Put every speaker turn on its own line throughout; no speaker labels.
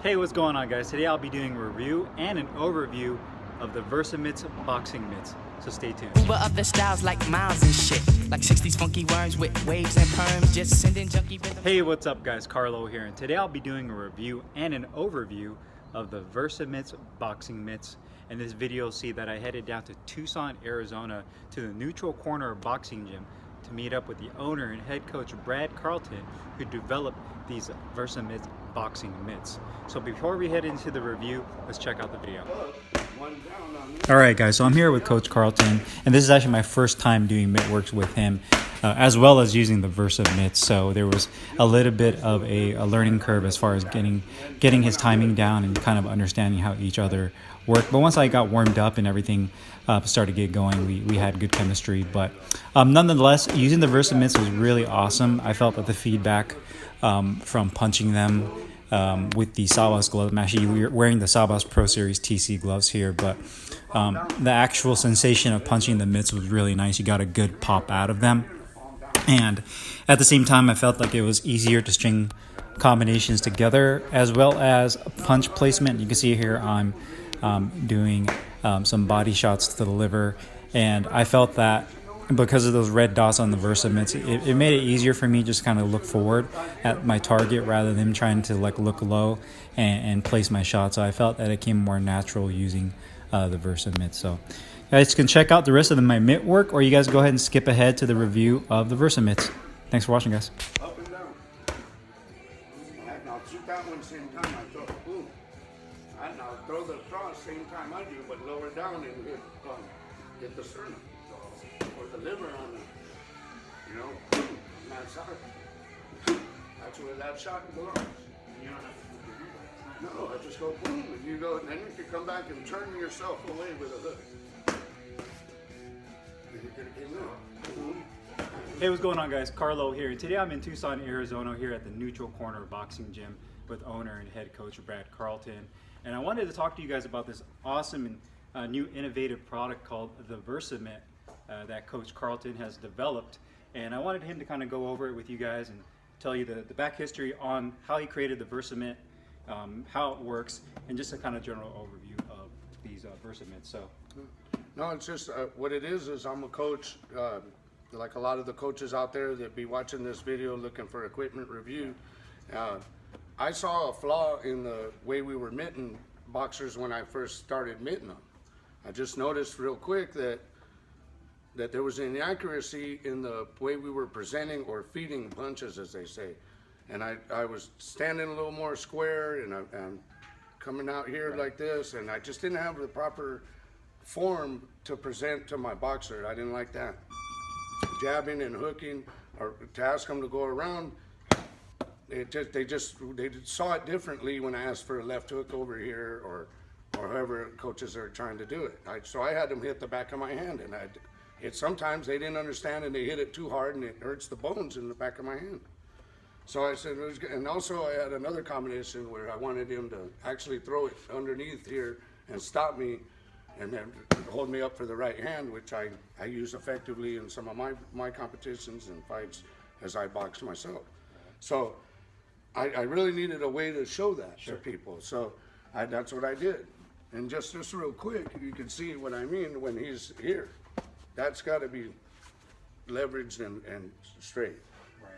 Hey, what's going on, guys? Today I'll be doing a review and an overview of the Versamitts boxing mitts, so stay tuned.
Uber up the styles like miles and shit, like 60s funky worms with waves and perms, just sending junkie rhythm.
Hey, what's up, guys? Carlo here, and today I'll be doing a review and an overview of the Versamitts boxing mitts. In this video, you'll see that I headed down to Tucson, Arizona to the Neutral Corner Boxing Gym to meet up with the owner and head coach Brad Carlton, who developed these Versamitts boxing mitts. So before we head into the review, let's check out the video. Alright guys, so I'm here with Coach Carlton, and this is actually my first time doing mitt works with him, as well as using the Versamitts. So there was a little bit of a learning curve as far as getting his timing down and kind of understanding how each other work. But once I got warmed up and everything started to get going, we had good chemistry. But nonetheless, using the Versamitts was really awesome. I felt that the feedback from punching them with the Sabas gloves. I'm actually wearing the Sabas Pro Series TC gloves here, but the actual sensation of punching the mitts was really nice. You got a good pop out of them. And at the same time, I felt like it was easier to string combinations together, as well as punch placement. You can see here I'm doing some body shots to the liver, and I felt that because of those red dots on the Versamitts, it made it easier for me just kind of look forward at my target rather than trying to like look low and place my shot. So I felt that it came more natural using the Versamitts. So you guys can check out the rest of my mitt work, or you guys go ahead and skip ahead to the review of the Versamitts. Thanks for watching, guys.
Up and down. And I'll shoot that one same time I throw it. Boom. And I'll throw the cross same time I do, but lower down and hit the sternum. Or the liver on the, you know, on that side. That's where that shot belongs. You don't have to no, I just go boom, and you go, and then you can come back and turn yourself away with a hook.
Hey, what's going on, guys? Carlo here. Today I'm in Tucson, Arizona, here at the Neutral Corner Boxing Gym with owner and head coach Brad Carlton. And I wanted to talk to you guys about this awesome and new innovative product called the Versamitt that Coach Carlton has developed. And I wanted him to kind of go over it with you guys and tell you the back history on how he created the Versamitts, how it works, and just a kind of general overview of these Versamitts. So.
No, it's just what it is I'm a coach, like a lot of the coaches out there that be watching this video looking for equipment review. I saw a flaw in the way we were mitting boxers when I first started mitting them. I just noticed real quick that there was an inaccuracy in the way we were presenting or feeding punches, as they say. And I was standing a little more square, and I'm coming out here like this, and I just didn't have the proper form to present to my boxer. I didn't like that. Jabbing and hooking, or to ask them to go around, they saw it differently when I asked for a left hook over here, or however coaches are trying to do it. So I had them hit the back of my hand, and sometimes they didn't understand, and they hit it too hard, and it hurts the bones in the back of my hand. So I said, and also I had another combination where I wanted him to actually throw it underneath here and stop me, and then hold me up for the right hand, which I use effectively in some of my competitions and fights as I box myself. So I really needed a way to show that to people. So that's what I did. And just real quick, you can see what I mean when he's here. That's got to be leveraged and straight.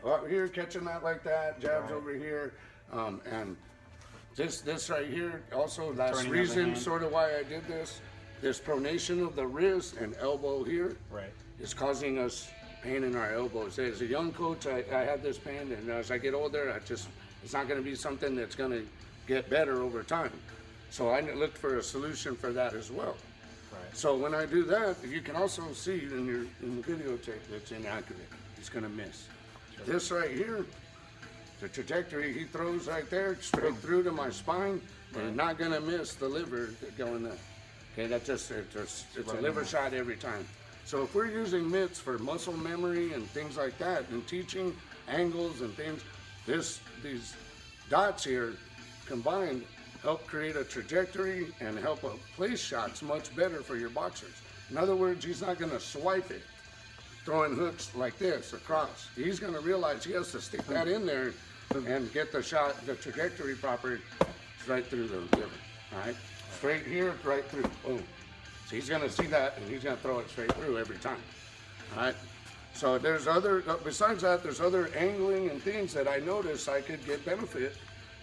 Right. Up here, catching that like that, jabs over here, and this right here, also last reason sort of why I did this pronation of the wrist and elbow here is causing us pain in our elbows. As a young coach, I had this pain, and as I get older, it's not going to be something that's going to get better over time. So I looked for a solution for that as well. So when I do that, you can also see in the videotape that's inaccurate. It's going to miss. This right here, the trajectory he throws right there, straight through to my spine, and not going to miss the liver going there. Okay, it's a liver shot every time. So if we're using mitts for muscle memory and things like that, and teaching angles and things, these dots here combined help create a trajectory and help place shots much better for your boxers. In other words, he's not going to swipe it, throwing hooks like this across. He's going to realize he has to stick that in there and get the shot, the trajectory proper, It's right through the liver. All right, straight here, right through. Boom. So he's gonna see that, and he's gonna throw it straight through every time. All right. So there's other, besides that, there's other angling and things that I noticed I could get benefit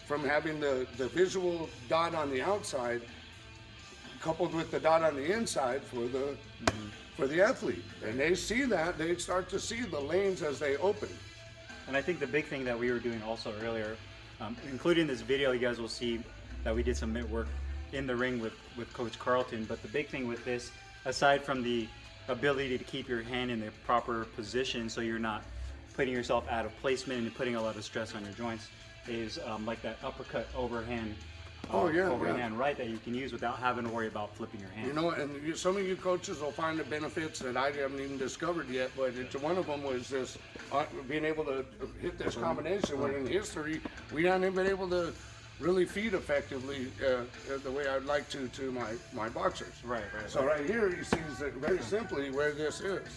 from having the visual dot on the outside coupled with the dot on the inside for the athlete. And they see that, they start to see the lanes as they open.
And I think the big thing that we were doing also earlier, including this video, you guys will see that we did some mitt work in the ring with Coach Carlton. But the big thing with this, aside from the ability to keep your hand in the proper position so you're not putting yourself out of placement and putting a lot of stress on your joints, is like that uppercut overhand right that you can use without having to worry about flipping your hand.
You know, and some of you coaches will find the benefits that I haven't even discovered yet, but one of them was this, being able to hit this combination, when in history we haven't been able to really feed effectively the way I'd like to my boxers.
Right.
So right here he sees that very simply where this is.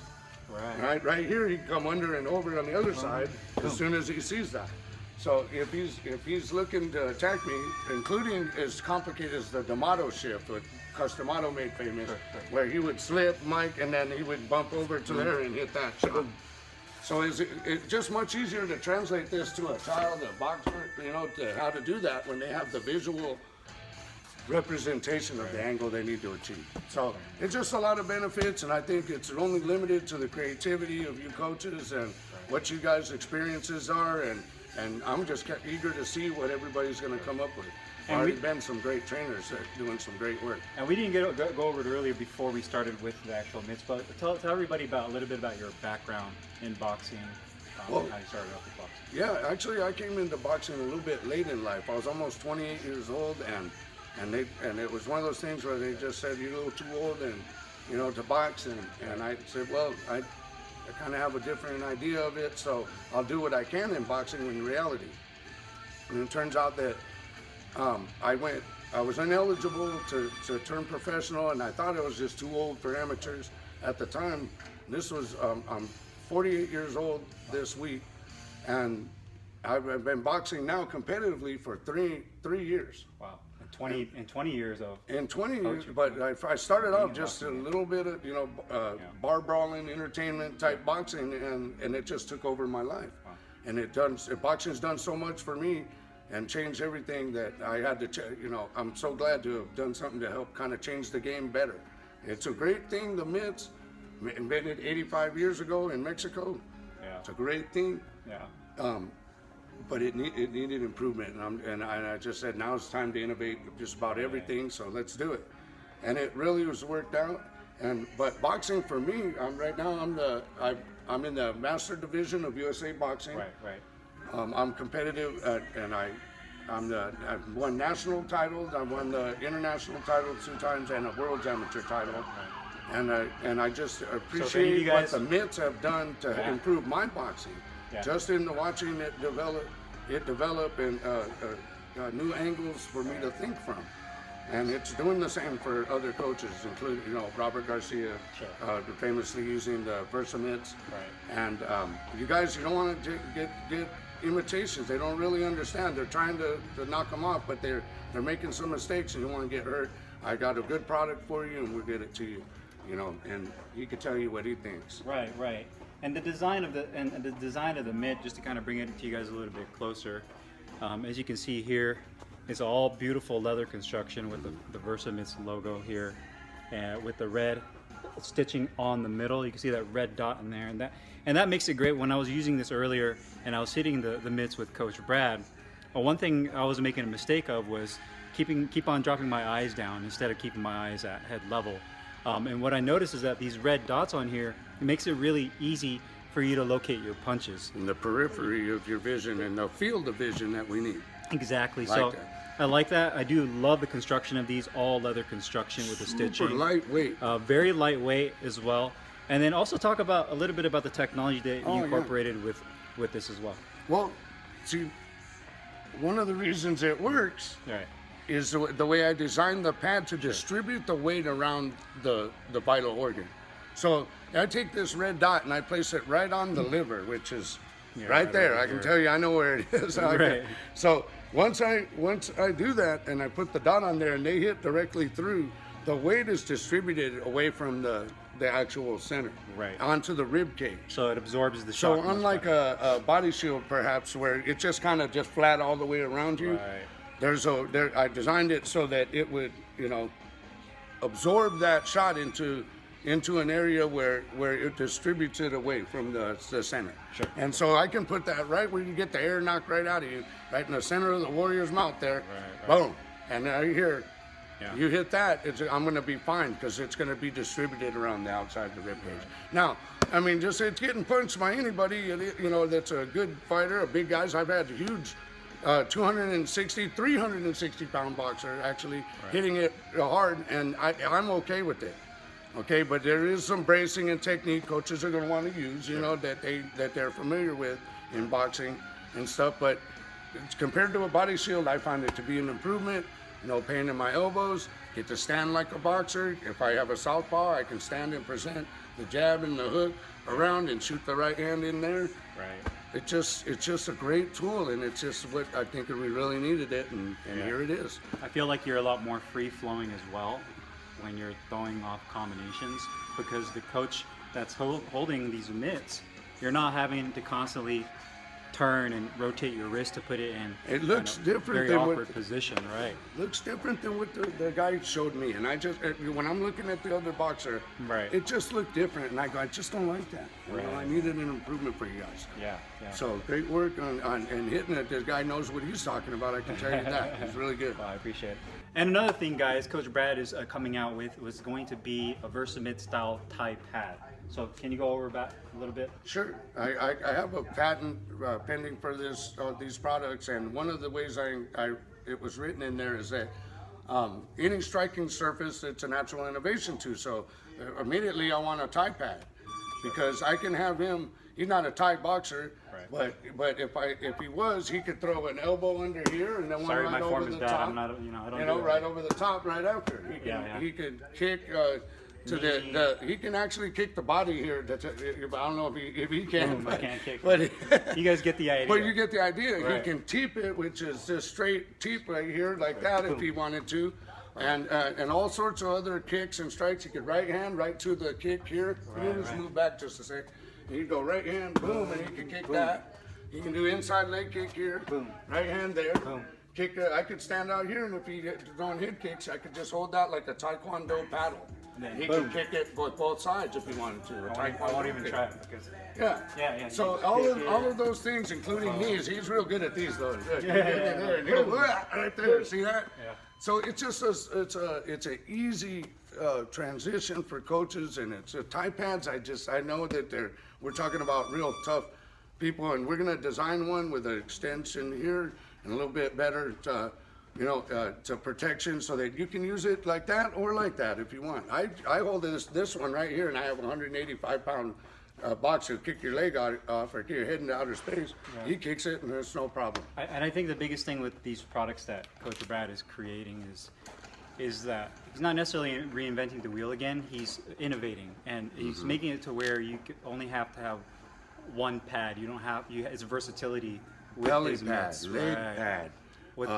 Right here he can come under and over on the other side as soon as he sees that. So if he's looking to attack me, including as complicated as the D'Amato shift, what Customato made famous, where he would slip, Mike, and then he would bump over to there and hit that shot. So it's just much easier to translate this to a child, a boxer, you know, to how to do that when they have the visual representation of the angle they need to achieve. So it's just a lot of benefits, and I think it's only limited to the creativity of you coaches and what you guys' experiences are, and I'm just eager to see what everybody's going to come up with.
And
already been some great trainers that are doing some great work.
And we didn't go over it earlier before we started with the actual mitts, but tell everybody a little bit about your background in boxing,
Well,
how you started off with boxing.
Yeah, actually I came into boxing a little bit late in life. I was almost 28 years old, and it was one of those things where they just said, you're a little too old to box, and I said, well, I kind of have a different idea of it, so I'll do what I can in boxing in reality. And it turns out that I was ineligible to turn professional, and I thought I was just too old for amateurs at the time. This was, I'm 48 years old this week, and I've been boxing now competitively for three years.
Wow. In 20 years of...
In 20 years, but I started off just a little bit of, bar brawling, entertainment type boxing, and it just took over my life.
Wow.
And boxing's done so much for me and changed everything that I had to, I'm so glad to have done something to help kind of change the game better. It's a great thing, the MITTS, invented 85 years ago in Mexico.
Yeah.
It's a great thing.
Yeah.
But it needed improvement, and I just said, now it's time to innovate just about everything, so let's do it. And it really was worked out. But boxing for me, right now I'm in the master division of USA Boxing.
Right.
I'm competitive, and I've won national titles. I've won the international title 2 times and a world's amateur title.
Right.
And I just appreciate what the MITTS have done to improve my boxing.
Yeah.
Just in watching it develop and new angles for me to think from. And it's doing the same for other coaches, including, Robert Garcia, famously using the Versamitts.
Right.
And you guys, you don't want to get imitations. They don't really understand. They're trying to knock them off, but they're making some mistakes, and you want to get hurt. I got a good product for you, and we'll get it to you. And he could tell you what he thinks.
Right. And the design of the mitt, just to kind of bring it to you guys a little bit closer, as you can see here, it's all beautiful leather construction with the Versamitts logo here, with the red stitching on the middle. You can see that red dot in there, and that makes it great. When I was using this earlier and I was hitting the mitts with Coach Brad, one thing I was making a mistake of was keep on dropping my eyes down instead of keeping my eyes at head level. And what I noticed is that these red dots on here, it makes it really easy for you to locate your punches.
In the periphery of your vision and the field of vision that we need.
Exactly.
Like
so I like that. I do love the construction of these, all leather construction with the stitching.
Super lightweight.
Very lightweight as well. And then also talk a little bit about the technology that you incorporated with this as well.
Well, see, one of the reasons it works is the way I designed the pad to distribute the weight around the vital organ. So I take this red dot and I place it right on the liver, which is
Yeah,
right there.
over
I can
here.
tell you, I know where it is.
Right.
So once I do that and I put the dot on there and they hit directly through, the weight is distributed away from the actual center,
Right.
onto the rib cage.
So it absorbs the
So
shock. much
unlike
better.
a body shield, perhaps, where it's just kind of just flat all the way around you,
Right.
I designed it so that it would, absorb that shot into an area where it distributes it away from the center.
Sure.
And so I can put that right where you get the air knocked right out of you, right in the center of the warrior's mouth there.
Right.
Boom. And right here,
Yeah.
you hit that, I'm going to be fine because it's going to be distributed around the outside of the rib cage. Now, I mean, just it's getting punched by anybody, that's a good fighter, a big guys. I've had huge 260, 360 pound boxer actually hitting it hard, and I'm okay with it. Okay, but there is some bracing and technique coaches are going to want to use, that they're familiar with in boxing and stuff. But compared to a body shield, I find it to be an improvement. No pain in my elbows. Get to stand like a boxer. If I have a southpaw, I can stand and present the jab and the hook around and shoot the right hand in there.
Right.
It's just a great tool, and it's just what I think we really needed it, and here it is.
I feel like you're a lot more free flowing as well when you're throwing off combinations, because the coach that's holding these mitts, you're not having to constantly turn and rotate your wrist to put it in.
It looks different
very
than
awkward
what
position, right?
looks different than what the guy showed me, and I just when I'm looking at the other boxer,
Right.
it just looked different, and I just don't like that.
Right.
I needed an improvement for you guys.
Yeah.
So great work on and hitting it. This guy knows what he's talking about. I can tell you that. He's really good.
Well, I appreciate it. And another thing, guys, Coach Brad is coming out with was going to be a Versamit style tie pad. So can you go over that a little bit?
Sure. I have a patent pending for these products, and one of the ways it was written in there is that any striking surface, it's a natural innovation too. So immediately I want a tie pad, because I can have him. He's not a Thai boxer,
Right.
but if he was, he could throw an elbow under here and then
Sorry,
one
my
right
form
over
is
the
bad.
top.
I'm not, I don't do
Right
that.
over the top, right after. He could kick to he can actually kick the body here. I don't know if he can.
Boom, I can't kick.
But
You guys get the idea.
but you get the idea.
Right.
He can teep it, which is just straight teep right here, like that, if he wanted to. And all sorts of other kicks and strikes. He could right hand right to the kick here. Let me just move back just a sec. You go right hand, boom, and he can kick that. You can do inside leg kick here, boom. Right hand there.
Boom.
Kick. I could stand out here, and if he throwing head kicks, I could just hold that like a taekwondo paddle. He
boom.
can kick it with both sides if he wanted to.
I won't even
kick.
try it because
Yeah. So
you just
all
kick
of
it.
those things, including these, he's real good at these though. Look,
Yeah.
there, and he'll, right there. See that?
Yeah.
So it's just it's a easy transition for coaches, and it's tie pads. I know that we're talking about real tough people, and we're gonna design one with an extension here and a little bit better to protection, so that you can use it like that or like that if you want. I hold this one right here, and I have a 185-pound boxer kick your leg off or get your head into outer space. He kicks it, and it's no problem.
And I think the biggest thing with these products that Coach Brad is creating is that he's not necessarily reinventing the wheel again. He's innovating, and he's making it to where you only have to have one pad. You don't have it's versatility with
Belly
his
pad,
mitts.
leg
Right.
pad.
With,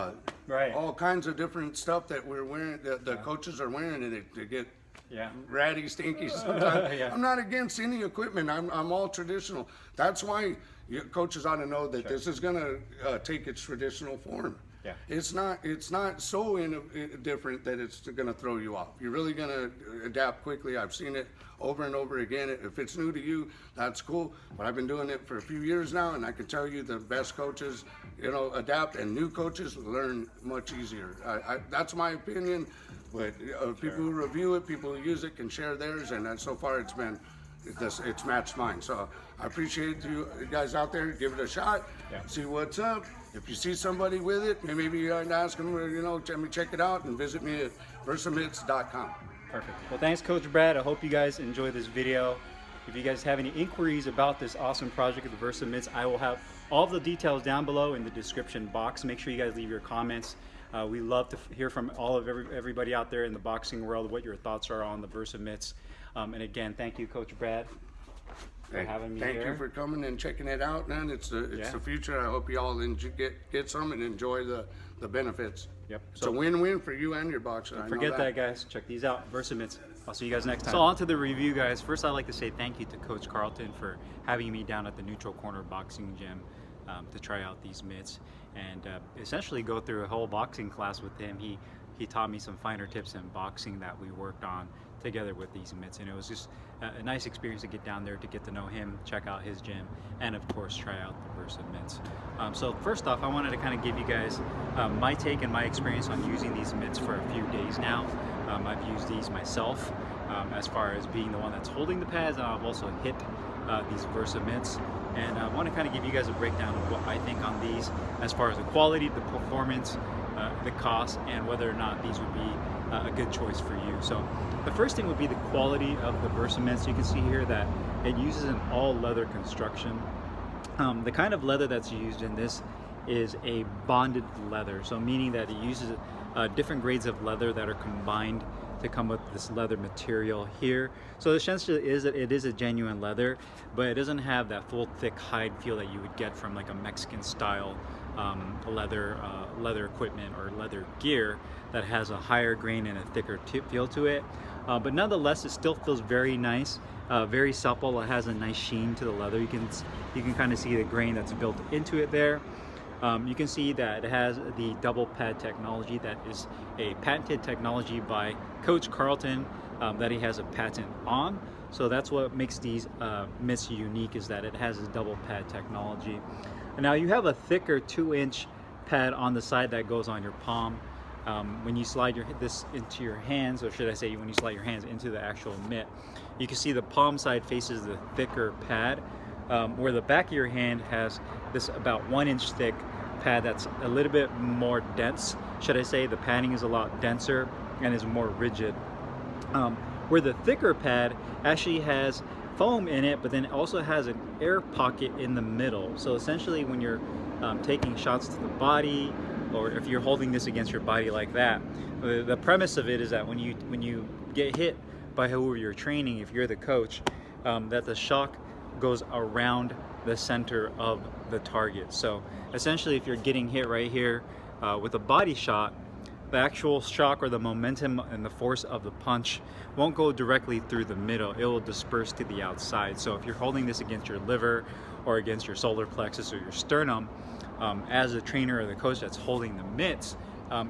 Right. All kinds of different stuff that we're wearing, the coaches are wearing, and they get
Yeah.
ratty, stinky sometimes.
Yeah.
I'm not against any equipment. I'm all traditional. That's why coaches ought to know that this is going to take its traditional form.
Yeah.
It's not so different that it's going to throw you off. You're really going to adapt quickly. I've seen it over and over again. If it's new to you, that's cool. But I've been doing it for a few years now, and I can tell you the best coaches, adapt, and new coaches learn much easier. That's my opinion. But people who review it, people who use it, can share theirs, and so far it's matched mine. So I appreciate you guys out there. Give it a shot.
Yeah.
See what's up. If you see somebody with it, maybe you can ask them, let me check it out, and visit me at Versamitts.com.
Perfect. Well, thanks, Coach Brad. I hope you guys enjoy this video. If you guys have any inquiries about this awesome project of the Versamitts, I will have all the details down below in the description box. Make sure you guys leave your comments. We love to hear from everybody out there in the boxing world what your thoughts are on the Versamitts. And again, thank you, Coach Brad. for having me
Thank
here.
you for coming and checking it out, man. It's
Yeah.
the future. I hope you all get some and enjoy the benefits.
Yep.
It's a win-win for you and your boxer. I know
Forget that, guys. Check these out. Versamitts. I'll see you guys next time. So on to the review, guys. First, I'd like to say thank you to Coach Carlton for having me down at the Neutral Corner Boxing Gym to try out these mitts and essentially go through a whole boxing class with him. He taught me some finer tips in boxing that we worked on together with these mitts, and it was just a nice experience to get down there to get to know him, check out his gym, and of course try out the Versamitts. So first off, I wanted to kind of give you guys my take and my experience on using these mitts for a few days now. I've used these myself as far as being the one that's holding the pads, and I've also hit these Versamitts, and I want to kind of give you guys a breakdown of what I think on these as far as the quality, the performance, the cost, and whether or not these would be a good choice for you. So the first thing would be the quality of the Versamitts. You can see here that it uses an all leather construction. The kind of leather that's used in this is a bonded leather, so meaning that it uses different grades of leather that are combined to come with this leather material here. So essentially it is a genuine leather, but it doesn't have that full thick hide feel that you would get from like a Mexican style leather equipment or leather gear that has a higher grain and a thicker feel to it. But nonetheless, it still feels very nice, very supple. It has a nice sheen to the leather. You can kind of see the grain that's built into it there. You can see that it has the double pad technology that is a patented technology by Coach Carlton that he has a patent on. So that's what makes these mitts unique, is that it has this double pad technology. And now you have a thicker 2-inch pad on the side that goes on your palm. When you slide this into your hands, or should I say when you slide your hands into the actual mitt, you can see the palm side faces the thicker pad, where the back of your hand has this about 1-inch thick pad that's a little bit more dense. Should I say the padding is a lot denser and is more rigid. Where the thicker pad actually has foam in it, but then it also has an air pocket in the middle. So essentially when you're taking shots to the body, or if you're holding this against your body like that, the premise of it is that when you get hit by whoever you're training, if you're the coach, that the shock goes around the center of the target. So essentially if you're getting hit right here with a body shot, the actual shock or the momentum and the force of the punch won't go directly through the middle. It will disperse to the outside. So if you're holding this against your liver or against your solar plexus or your sternum, as a trainer or the coach that's holding the mitts,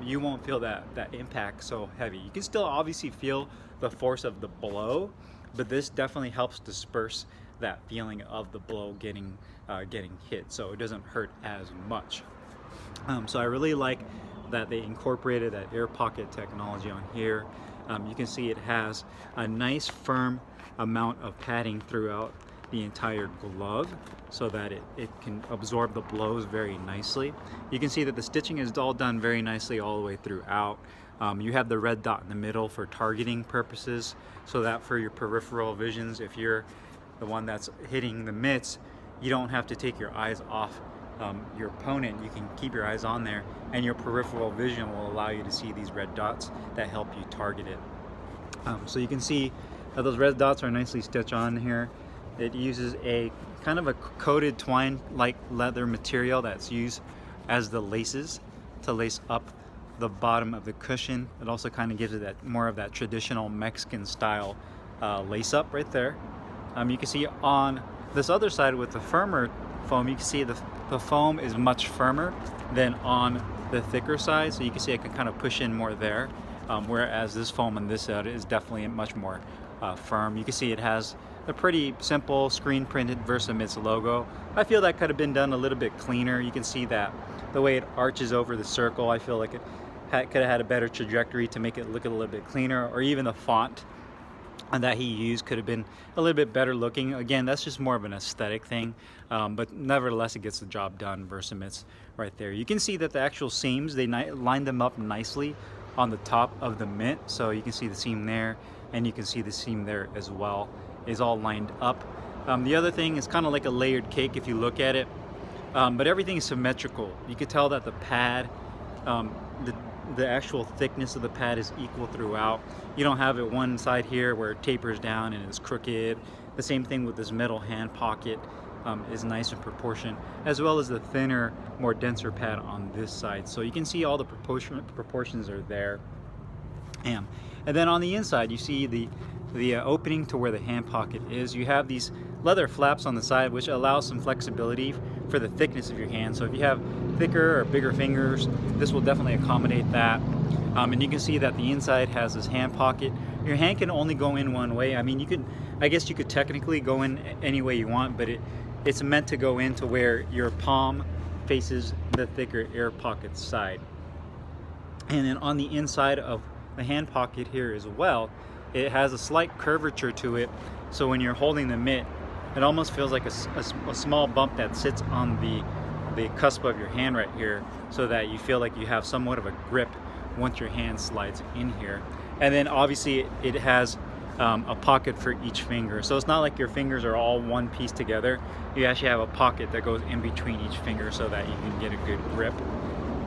you won't feel that impact so heavy. You can still obviously feel the force of the blow, but this definitely helps disperse that feeling of the blow getting hit, so it doesn't hurt as much. So I really like that they incorporated that air pocket technology on here. You can see it has a nice firm amount of padding throughout the entire glove so that it can absorb the blows very nicely. You can see that the stitching is all done very nicely all the way throughout. You have the red dot in the middle for targeting purposes, so that for your peripheral visions, if you're the one that's hitting the mitts, you don't have to take your eyes off your opponent. You can keep your eyes on there, and your peripheral vision will allow you to see these red dots that help you target it. So you can see that those red dots are nicely stitched on here. It uses a kind of a coated twine-like leather material that's used as the laces to lace up the bottom of the cushion. It also kind of gives it that more of that traditional Mexican style lace up right there. You can see on this other side with the firmer foam, you can see the foam is much firmer than on the thicker side, so you can see I can kind of push in more there, whereas this foam on this side is definitely much more firm. You can see it has a pretty simple screen printed Versamitts logo. I feel that could have been done a little bit cleaner. You can see that the way it arches over the circle, I feel like it could have had a better trajectory to make it look a little bit cleaner, or even the font that he used could have been a little bit better looking. Again, that's just more of an aesthetic thing, but nevertheless it gets the job done. Versamitts right there. You can see that the actual seams, they line them up nicely on the top of the mitt, so you can see the seam there, and you can see the seam there as well, is all lined up. The other thing is kind of like a layered cake if you look at it, but everything is symmetrical. You could tell that the pad, the actual thickness of the pad is equal throughout. You don't have it one side here where it tapers down and is crooked. The same thing with this metal hand pocket. Is nice in proportion, as well as the thinner, more denser pad on this side. So you can see all the proportions are there. And then on the inside, you see the opening to where the hand pocket is. You have these leather flaps on the side, which allows some flexibility for the thickness of your hand. So if you have thicker or bigger fingers, this will definitely accommodate that. And you can see that the inside has this hand pocket. Your hand can only go in one way. I mean, I guess you could technically go in any way you want, but it's meant to go into where your palm faces the thicker air pocket side. And then on the inside of the hand pocket here as well, it has a slight curvature to it. So when you're holding the mitt, it almost feels like a small bump that sits on the cusp of your hand right here, so that you feel like you have somewhat of a grip once your hand slides in here. And then obviously it has a pocket for each finger, so it's not like your fingers are all one piece together. You actually have a pocket that goes in between each finger so that you can get a good grip.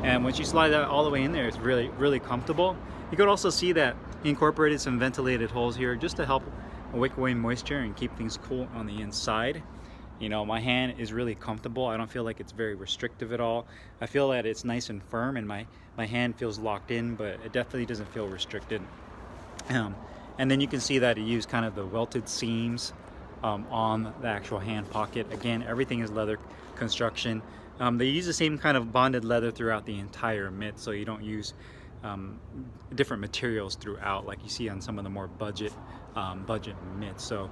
And once you slide that all the way in there, it's really comfortable. You could also see that he incorporated some ventilated holes here just to help wick away moisture and keep things cool on the inside. You know, my hand is really comfortable. I don't feel like it's very restrictive at all. I feel that it's nice and firm, and my hand feels locked in, but it definitely doesn't feel restricted. And then you can see that he used kind of the welted seams on the actual hand pocket. Again, everything is leather construction. They use the same kind of bonded leather throughout the entire mitt, so you don't use different materials throughout like you see on some of the more budget mitts. So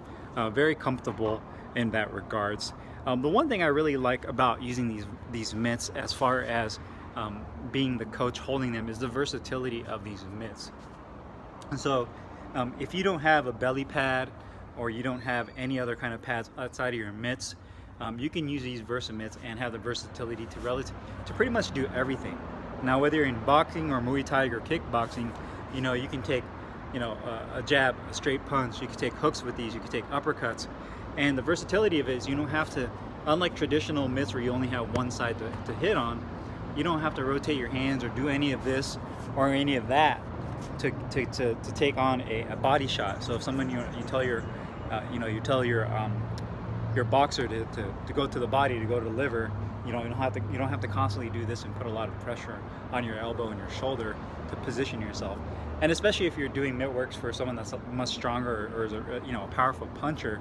very comfortable in that regards. The one thing I really like about using these mitts, as far as being the coach holding them, is the versatility of these mitts. And so if you don't have a belly pad, or you don't have any other kind of pads outside of your mitts, you can use these Versamitts and have the versatility to pretty much do everything. Now, whether you're in boxing or Muay Thai or kickboxing, you know, you can take, you know, a jab, a straight punch. You can take hooks with these. You can take uppercuts. And the versatility of it is you don't have to, unlike traditional mitts where you only have one side to hit on, you don't have to rotate your hands or do any of this or any of that to take on a body shot. So if someone you tell your boxer to go to the body, to go to the liver, you don't have to constantly do this and put a lot of pressure on your elbow and your shoulder to position yourself. And especially if you're doing mitt works for someone that's much stronger or is a powerful puncher,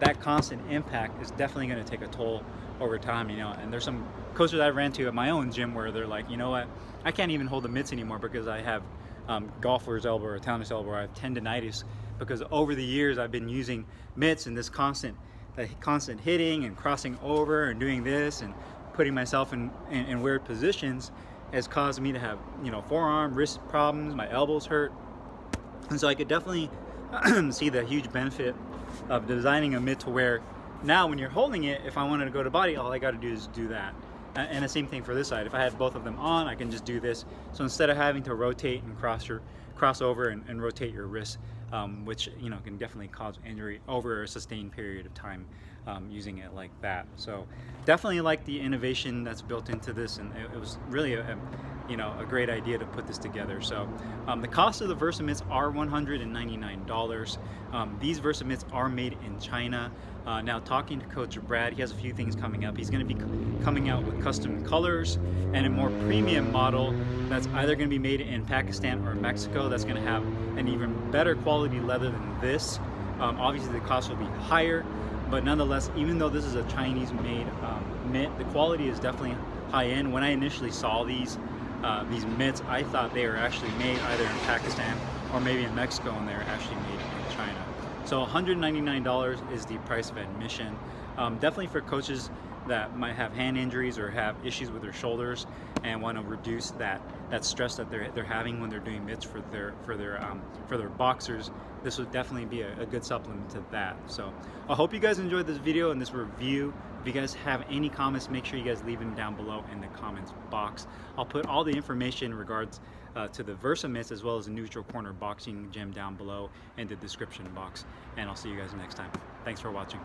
that constant impact is definitely going to take a toll over time. You know, and there's some coaches I've ran to at my own gym where they're like, you know what, I can't even hold the mitts anymore because I have golfer's elbow or tennis elbow, or I have tendonitis, because over the years I've been using mitts and this constant hitting and crossing over and doing this and putting myself in weird positions has caused me to have, you know, forearm, wrist problems. My elbows hurt. And so I could definitely see the huge benefit of designing a mitt to where now when you're holding it, if I wanted to go to body, all I got to do is do that. And the same thing for this side. If I had both of them on, I can just do this. So instead of having to rotate and cross over and rotate your wrist, which, you know, can definitely cause injury over a sustained period of time using it like that. So definitely like the innovation that's built into this, and it was really a great idea to put this together. So the cost of the Versamitts are $199. These Versamitts are made in China. Now, talking to Coach Brad, he has a few things coming up. He's going to be coming out with custom colors and a more premium model that's either going to be made in Pakistan or Mexico. That's going to have an even better quality leather than this. Obviously, the cost will be higher, but nonetheless, even though this is a Chinese-made mitt, the quality is definitely high-end. When I initially saw these mitts, I thought they were actually made either in Pakistan or maybe in Mexico, and they were actually made in China. So $199 is the price of admission. Definitely for coaches that might have hand injuries or have issues with their shoulders and want to reduce that stress that they're having when they're doing mitts for their boxers. This would definitely be a good supplement to that. So I hope you guys enjoyed this video and this review. If you guys have any comments, make sure you guys leave them down below in the comments box. I'll put all the information in regards to the Versamitts as well as the Neutral Corner Boxing Gym down below in the description box. And I'll see you guys next time. Thanks for watching.